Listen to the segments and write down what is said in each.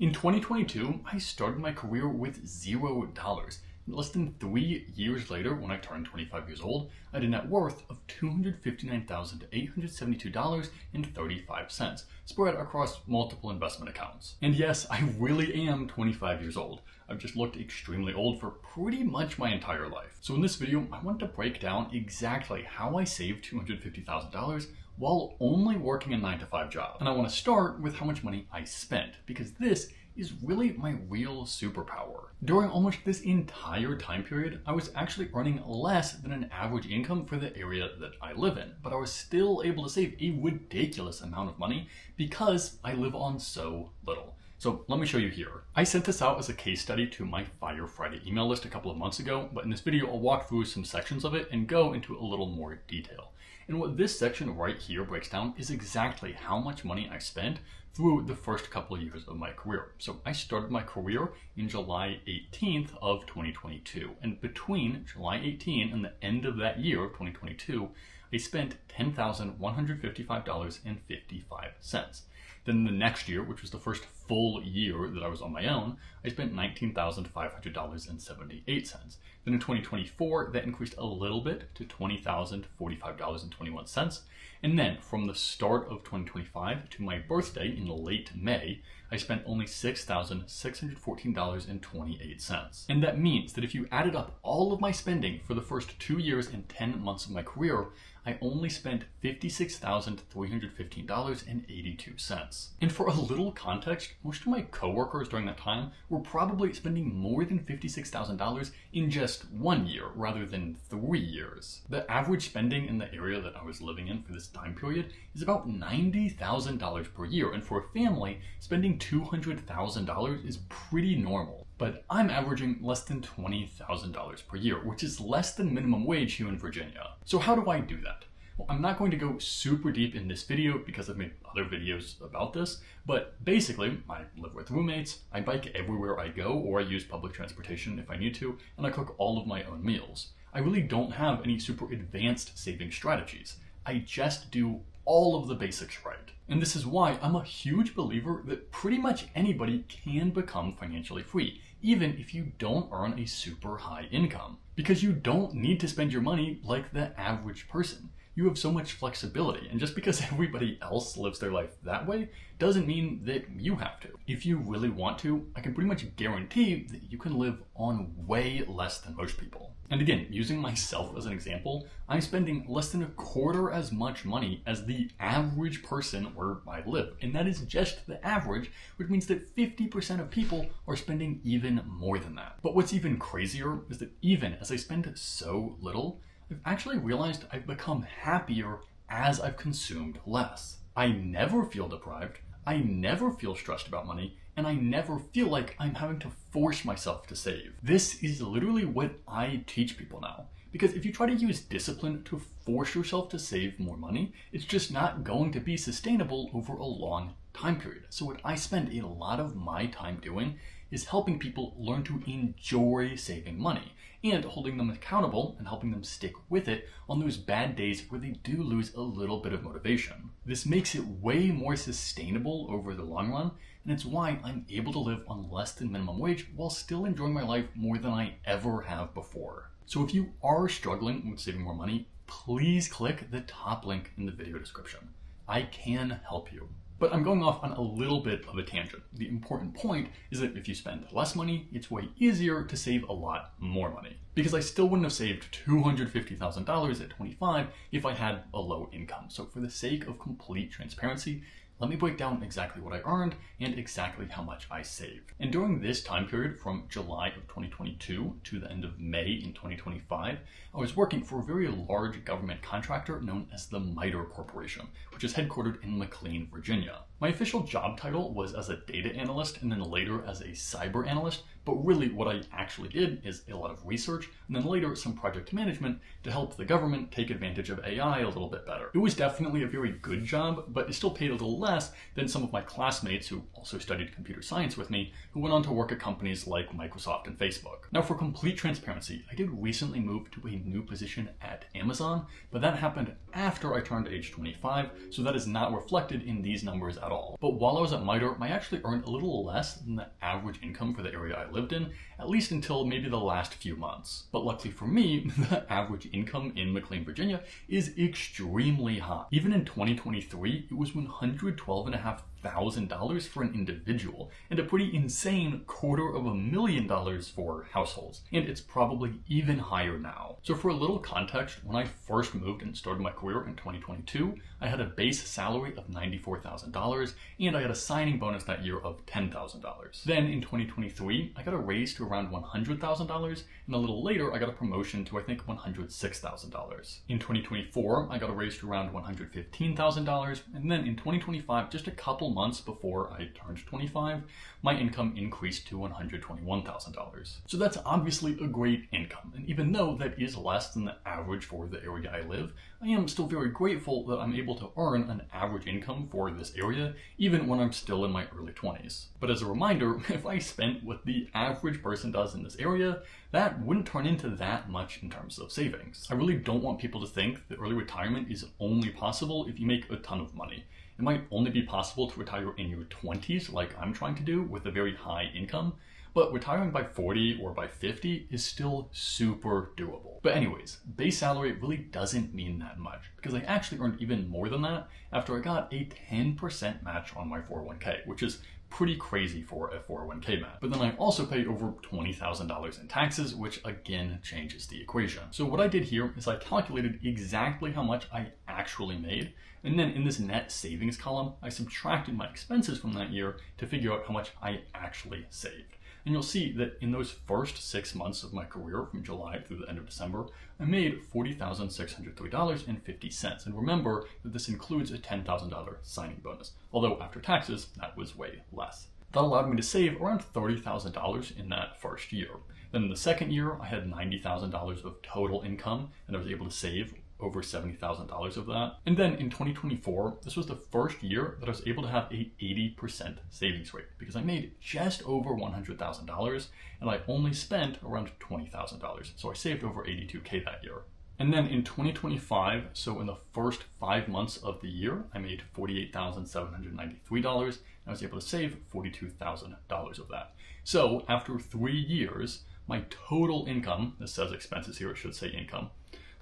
In 2022, I started my career with $0. Less than 3 years later, when I turned 25 years old, I had a net worth of $259,872.35, spread across multiple investment accounts. And yes, I really am 25 years old. I've just looked extremely old for pretty much my entire life. So in this video, I want to break down exactly how I saved $250,000 while only working a 9-to-5 job. And I want to start with how much money I spent, because this is really my real superpower. During almost this entire time period, I was actually earning less than an average income for the area that I live in, but I was still able to save a ridiculous amount of money because I live on so little. So let me show you here. I sent this out as a case study to my Fire Friday email list a couple of months ago, but in this video I'll walk through some sections of it and go into a little more detail. And what this section right here breaks down is exactly how much money I spent through the first couple of years of my career. So I started my career in July 18th of 2022. And between July 18 and the end of that year of 2022, I spent $10,155.55. Then the next year, which was the first full year that I was on my own, I spent $19,500.78. Then in 2024, that increased a little bit to $20,045.21. And then from the start of 2025 to my birthday in late May, I spent only $6,614.28. And that means that if you added up all of my spending for the first 2 years and 10 months of my career, I only spent $56,315.82. And for a little context, most of my coworkers during that time were probably spending more than $56,000 in just 1 year rather than 3 years. The average spending in the area that I was living in for this time period is about $90,000 per year, and for a family, spending $200,000 is pretty normal. But I'm averaging less than $20,000 per year, which is less than minimum wage here in Virginia. So how do I do that? Well, I'm not going to go super deep in this video because I've made other videos about this, but basically I live with roommates, I bike everywhere I go, or I use public transportation if I need to, and I cook all of my own meals. I really don't have any super advanced saving strategies. I just do all of the basics right. And this is why I'm a huge believer that pretty much anybody can become financially free, even if you don't earn a super high income. Because you don't need to spend your money like the average person. You have so much flexibility, and just because everybody else lives their life that way doesn't mean that you have to. If you really want to, I can pretty much guarantee that you can live on way less than most people. And again, using myself as an example, I'm spending less than a quarter as much money as the average person where I live. And that is just the average, which means that 50% of people are spending even more than that. But what's even crazier is that even as I spend so little, I've actually realized I've become happier as I've consumed less. I never feel deprived, I never feel stressed about money, and I never feel like I'm having to force myself to save. This is literally what I teach people now. Because if you try to use discipline to force yourself to save more money, it's just not going to be sustainable over a long time period. So what I spend a lot of my time doing is helping people learn to enjoy saving money and holding them accountable and helping them stick with it on those bad days where they do lose a little bit of motivation. This makes it way more sustainable over the long run, and it's why I'm able to live on less than minimum wage while still enjoying my life more than I ever have before. So if you are struggling with saving more money, please click the top link in the video description. I can help you. But I'm going off on a little bit of a tangent. The important point is that if you spend less money, it's way easier to save a lot more money. Because I still wouldn't have saved $250,000 at 25 if I had a low income. So for the sake of complete transparency, let me break down exactly what I earned and exactly how much I saved. And during this time period from July of 2022 to the end of May in 2025, I was working for a very large government contractor known as the MITRE Corporation, which is headquartered in McLean, Virginia. My official job title was as a data analyst and then later as a cyber analyst, But really what I actually did is a lot of research and then later some project management to help the government take advantage of AI a little bit better. It was definitely a very good job, but it still paid a little less than some of my classmates who also studied computer science with me, who went on to work at companies like Microsoft and Facebook. Now, for complete transparency, I did recently move to a new position at Amazon, but that happened after I turned age 25, so that is not reflected in these numbers at all. But while I was at MITRE, I actually earned a little less than the average income for the area I lived in, at least until maybe the last few months. But luckily for me, the average income in McLean, Virginia is extremely high. Even in 2023, it was $112,500 for an individual, and a pretty insane $250,000 for households. And it's probably even higher now. So for a little context, when I first moved and started my career in 2022, I had a base salary of $94,000, and I had a signing bonus that year of $10,000. Then in 2023, I got a raise to around $100,000, and a little later, I got a promotion to I think $106,000. In 2024, I got a raise to around $115,000, and then in 2025, just a couple months before I turned 25, my income increased to $121,000. So that's obviously a great income, and even though that is less than the average for the area I live, I am still very grateful that I'm able to earn an average income for this area, even when I'm still in my early 20s. But as a reminder, if I spent what the average person does in this area, that wouldn't turn into that much in terms of savings. I really don't want people to think that early retirement is only possible if you make a ton of money. It might only be possible to retire in your 20s, like I'm trying to do with a very high income, but retiring by 40 or by 50 is still super doable. But anyways, base salary really doesn't mean that much, because I actually earned even more than that after I got a 10% match on my 401k, which is pretty crazy for a 401k match. But then I also paid over $20,000 in taxes, which again changes the equation. So what I did here is I calculated exactly how much I actually made, and then in this net savings column, I subtracted my expenses from that year to figure out how much I actually saved. And you'll see that in those first 6 months of my career, from July through the end of December, I made $40,603.50. And remember that this includes a $10,000 signing bonus, although after taxes, that was way less. That allowed me to save around $30,000 in that first year. Then in the second year, I had $90,000 of total income, and I was able to save over $70,000 of that. And then in 2024, this was the first year that I was able to have a 80% savings rate, because I made just over $100,000 and I only spent around $20,000. So I saved over $82K that year. And then in 2025, so in the first 5 months of the year, I made $48,793 and I was able to save $42,000 of that. So after 3 years, my total income, this says expenses here, it should say income,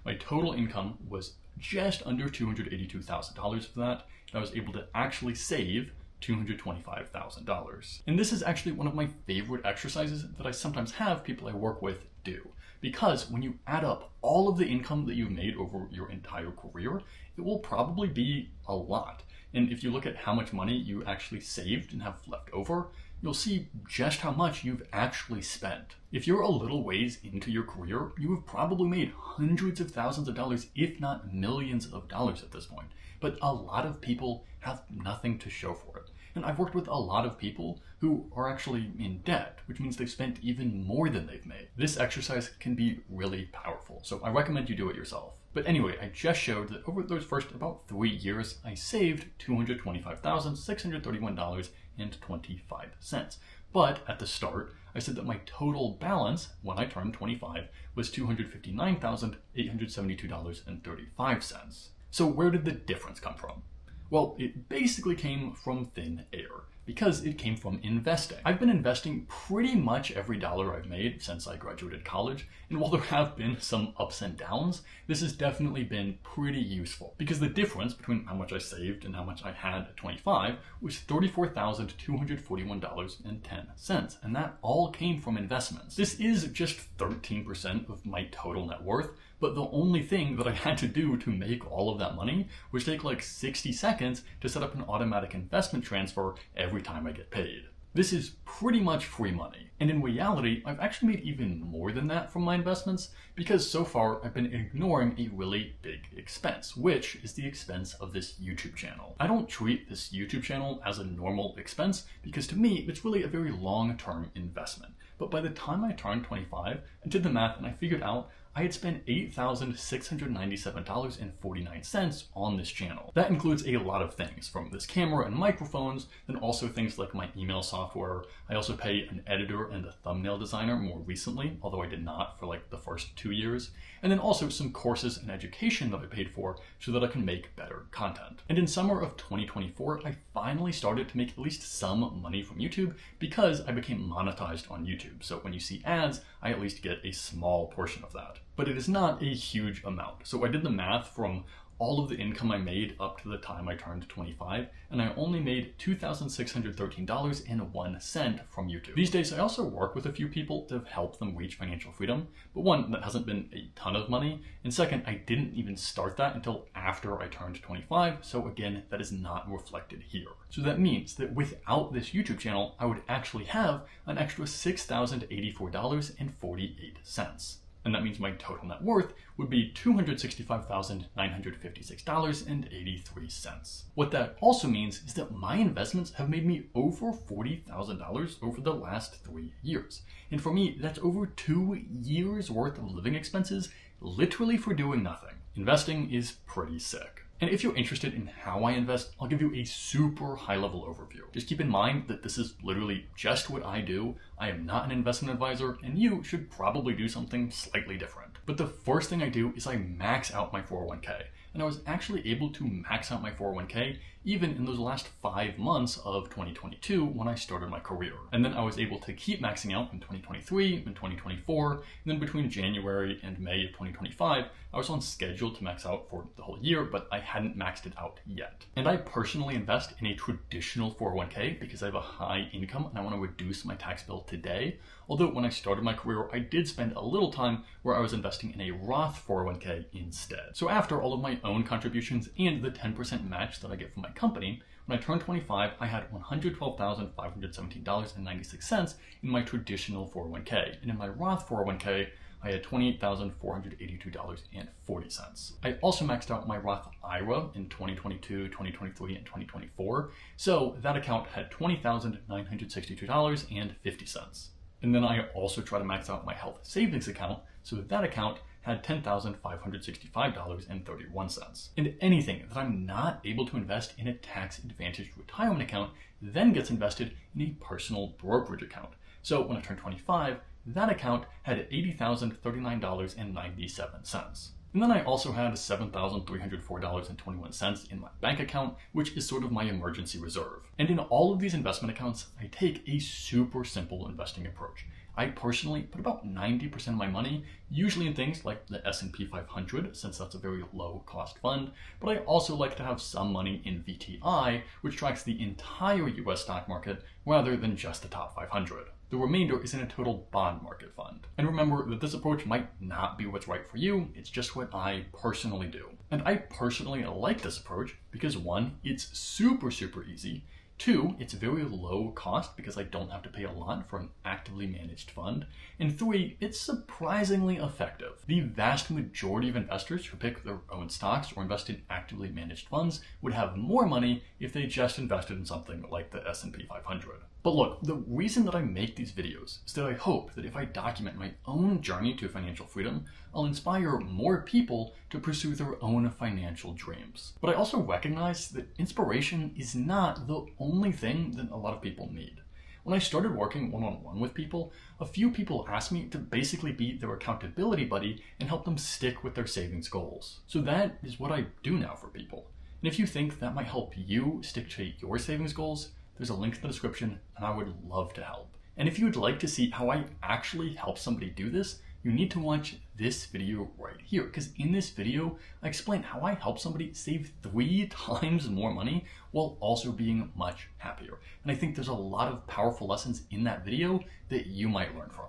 my total income was just under $282,000 for that, and I was able to actually save $225,000. And this is actually one of my favorite exercises that I sometimes have people I work with do. Because when you add up all of the income that you've made over your entire career, it will probably be a lot. And if you look at how much money you actually saved and have left over, you'll see just how much you've actually spent. If you're a little ways into your career, you have probably made hundreds of thousands of dollars, if not millions of dollars at this point. But a lot of people have nothing to show for it. And I've worked with a lot of people who are actually in debt, which means they've spent even more than they've made. This exercise can be really powerful, so I recommend you do it yourself. But anyway, I just showed that over those first about 3 years, I saved $225,631.25. But at the start, I said that my total balance when I turned 25 was $259,872.35. So where did the difference come from? Well, it basically came from thin air, because it came from investing. I've been investing pretty much every dollar I've made since I graduated college, and while there have been some ups and downs, this has definitely been pretty useful, because the difference between how much I saved and how much I had at 25 was $34,241.10, and that all came from investments. This is just 13% of my total net worth, but the only thing that I had to do to make all of that money was take like 60 seconds to set up an automatic investment transfer every time I get paid. This is pretty much free money. And in reality, I've actually made even more than that from my investments because so far I've been ignoring a really big expense, which is the expense of this YouTube channel. I don't treat this YouTube channel as a normal expense because to me, it's really a very long-term investment. But by the time I turned 25, I did the math and I figured out I had spent $8,697.49 on this channel. That includes a lot of things, from this camera and microphones, then also things like my email software. I also pay an editor and a thumbnail designer more recently, although I did not for like the first 2 years. And then also some courses and education that I paid for so that I can make better content. And in summer of 2024, I finally started to make at least some money from YouTube because I became monetized on YouTube. So when you see ads, I at least get a small portion of that. But it is not a huge amount. So I did the math from all of the income I made up to the time I turned 25, and I only made $2,613.01 from YouTube. These days, I also work with a few people to help them reach financial freedom, but one, that hasn't been a ton of money, and second, I didn't even start that until after I turned 25, so again, that is not reflected here. So that means that without this YouTube channel, I would actually have an extra $6,084.48. And that means my total net worth would be $265,956.83. What that also means is that my investments have made me over $40,000 over the last 3 years. And for me, that's over 2 years worth of living expenses, literally for doing nothing. Investing is pretty sick. And if you're interested in how I invest, I'll give you a super high-level overview. Just keep in mind that this is literally just what I do. I am not an investment advisor, and you should probably do something slightly different. But the first thing I do is I max out my 401k. And I was actually able to max out my 401k even in those last 5 months of 2022 when I started my career. And then I was able to keep maxing out in 2023 and 2024, and then between January and May of 2025, I was on schedule to max out for the whole year, but I hadn't maxed it out yet. And I personally invest in a traditional 401k because I have a high income and I want to reduce my tax bill today. Although when I started my career, I did spend a little time where I was investing in a Roth 401k instead. So after all of my own contributions and the 10% match that I get from my company, when I turned 25, I had $112,517.96 in my traditional 401k. And in my Roth 401k, I had $28,482.40. I also maxed out my Roth IRA in 2022, 2023, and 2024. So that account had $20,962.50. And then I also try to max out my health savings account, so that account had $10,565.31. And anything that I'm not able to invest in a tax-advantaged retirement account then gets invested in a personal brokerage account. So when I turned 25, that account had $80,039.97. And then I also had $7,304.21 in my bank account, which is sort of my emergency reserve. And in all of these investment accounts, I take a super simple investing approach. I personally put about 90% of my money, usually in things like the S&P 500, since that's a very low cost fund, but I also like to have some money in VTI, which tracks the entire US stock market rather than just the top 500. The remainder is in a total bond market fund. And remember that this approach might not be what's right for you, it's just what I personally do. And I personally like this approach because 1, it's super easy. 2, it's very low cost because I don't have to pay a lot for an actively managed fund. And 3, it's surprisingly effective. The vast majority of investors who pick their own stocks or invest in actively managed funds would have more money if they just invested in something like the S&P 500. But look, the reason that I make these videos is that I hope that if I document my own journey to financial freedom, I'll inspire more people to pursue their own financial dreams. But I also recognize that inspiration is not the only thing that a lot of people need. When I started working one-on-one with people, a few people asked me to basically be their accountability buddy and help them stick with their savings goals. So that is what I do now for people. And if you think that might help you stick to your savings goals, there's a link in the description and I would love to help. And if you would like to see how I actually help somebody do this, you need to watch this video right here, because in this video, I explain how I help somebody save 3 times more money while also being much happier. And I think there's a lot of powerful lessons in that video that you might learn from.